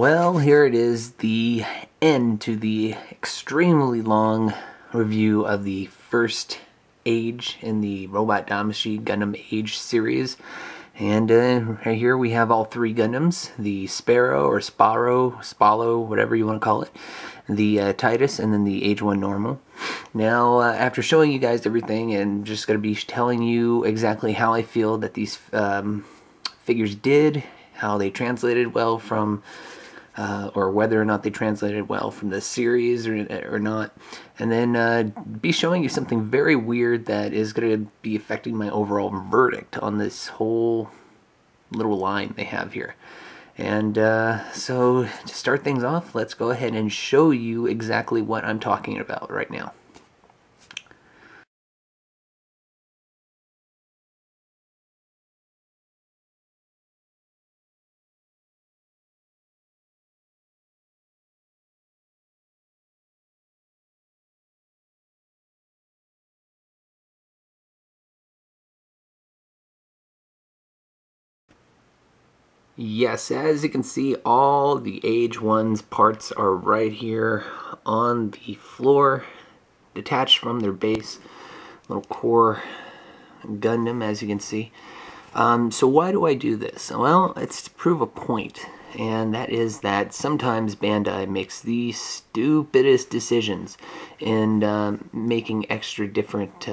Well, here it is, the end to the extremely long review of the first age in the Robot Damashii Gundam Age series. And right here we have all three Gundams, the Sparrow or Sparrow, Spallo, whatever you want to call it, the Titus, and then the Age 1 Normal. Now, after showing you guys everything and just going to be telling you exactly how I feel that these figures did, how they translated well from, or whether or not they translated well from the series or not, and then be showing you something very weird that is going to be affecting my overall verdict on this whole little line they have here. And so to start things off, let's go ahead and show you exactly what I'm talking about right now. Yes, as you can see, all the Age 1's parts are right here on the floor, detached from their base. Little core Gundam, as you can see. So why do I do this? Well, it's to prove a point, and that is that sometimes Bandai makes the stupidest decisions in making extra different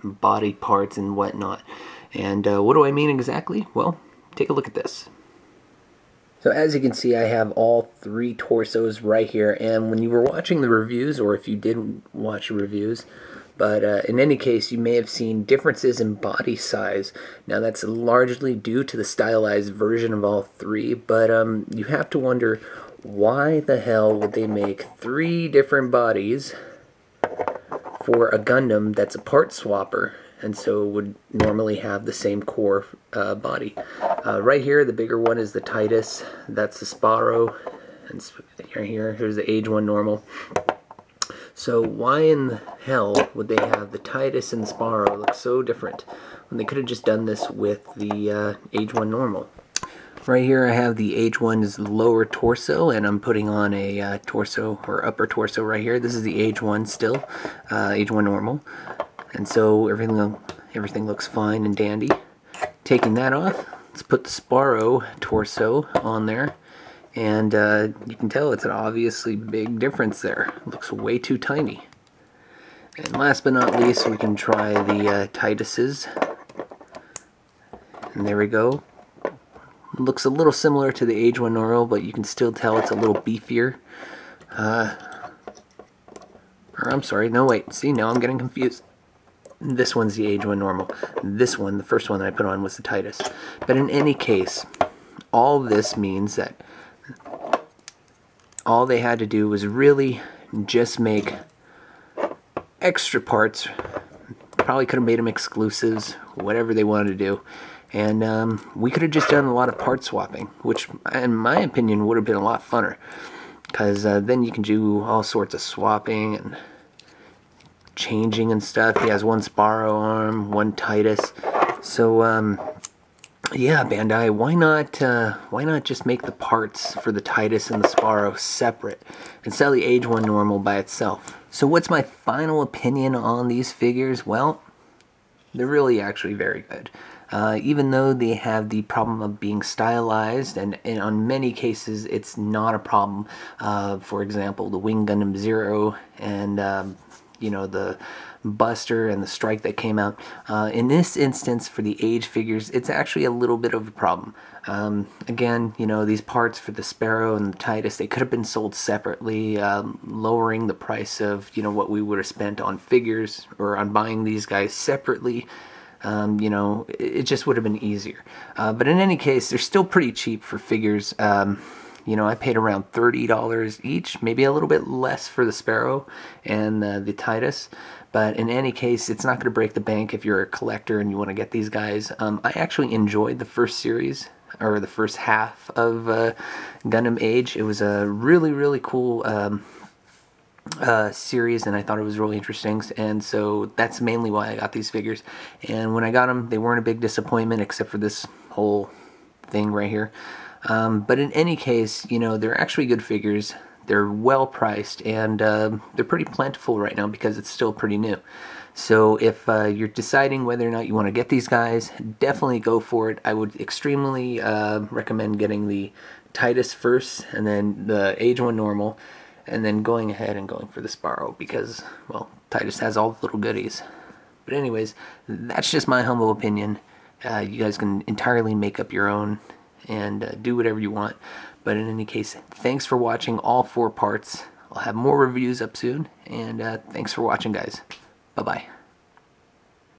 body parts and whatnot. And what do I mean exactly? Well, take a look at this. So as you can see, I have all three torsos right here, and when you were watching the reviews, or if you didn't watch the reviews, but in any case, you may have seen differences in body size. Now that's largely due to the stylized version of all three, but you have to wonder, why the hell would they make three different bodies for a Gundam that's a part swapper, and so would normally have the same core body. Right here, the bigger one is the Titus, that's the Sparrow, and here's the Age 1 Normal. So why in the hell would they have the Titus and the Sparrow look so different when they could have just done this with the Age 1 Normal? Right here I have the Age 1's lower torso, and I'm putting on a torso, or upper torso right here. This is the Age 1 still, Age 1 Normal. And so everything looks fine and dandy. Taking that off, let's put the Sparrow torso on there. And you can tell it's an obviously big difference there. It looks way too tiny. And last but not least, we can try the Titus's. And there we go. It looks a little similar to the Age 1 Normal, but you can still tell it's a little beefier. Or I'm sorry, no wait, see, now I'm getting confused. This one's the Age 1 Normal. This one, the first one that I put on, was the Titus. But in any case, all this means that all they had to do was really just make extra parts. Probably could have made them exclusives, whatever they wanted to do. And we could have just done a lot of part swapping, which, in my opinion, would have been a lot funner. Because then you can do all sorts of swapping and changing and stuff. He has one Sparrow arm, one Titus. So yeah, Bandai, why not just make the parts for the Titus and the Sparrow separate and sell the Age 1 Normal by itself? So what's my final opinion on these figures? Well, they're really actually very good. Even though they have the problem of being stylized, and on many cases it's not a problem. For example, the Wing Gundam Zero and you know, the Buster and the Strike that came out. In this instance, for the Age figures, it's actually a little bit of a problem. Again, you know, these parts for the Sparrow and the Titus, they could have been sold separately, lowering the price of, you know, what we would have spent on figures or on buying these guys separately. You know, it just would have been easier. But in any case, they're still pretty cheap for figures. You know, I paid around $30 each, maybe a little bit less for the Sparrow and the Titus. But in any case, it's not going to break the bank if you're a collector and you want to get these guys. I actually enjoyed the first series, or the first half of Gundam Age. It was a really, really cool series, and I thought it was really interesting, and so that's mainly why I got these figures. And when I got them, they weren't a big disappointment, except for this whole thing right here. But in any case, you know, they're actually good figures. They're well priced, and they're pretty plentiful right now because it's still pretty new. So if you're deciding whether or not you want to get these guys, definitely go for it. I would extremely recommend getting the Titus first, and then the Age 1 normal, and then going ahead and going for the Sparrow because, well, Titus has all the little goodies. But anyways, that's just my humble opinion. You guys can entirely make up your own and do whatever you want. But in any case, thanks for watching all 4 parts. I'll have more reviews up soon, and thanks for watching, guys. Bye-bye.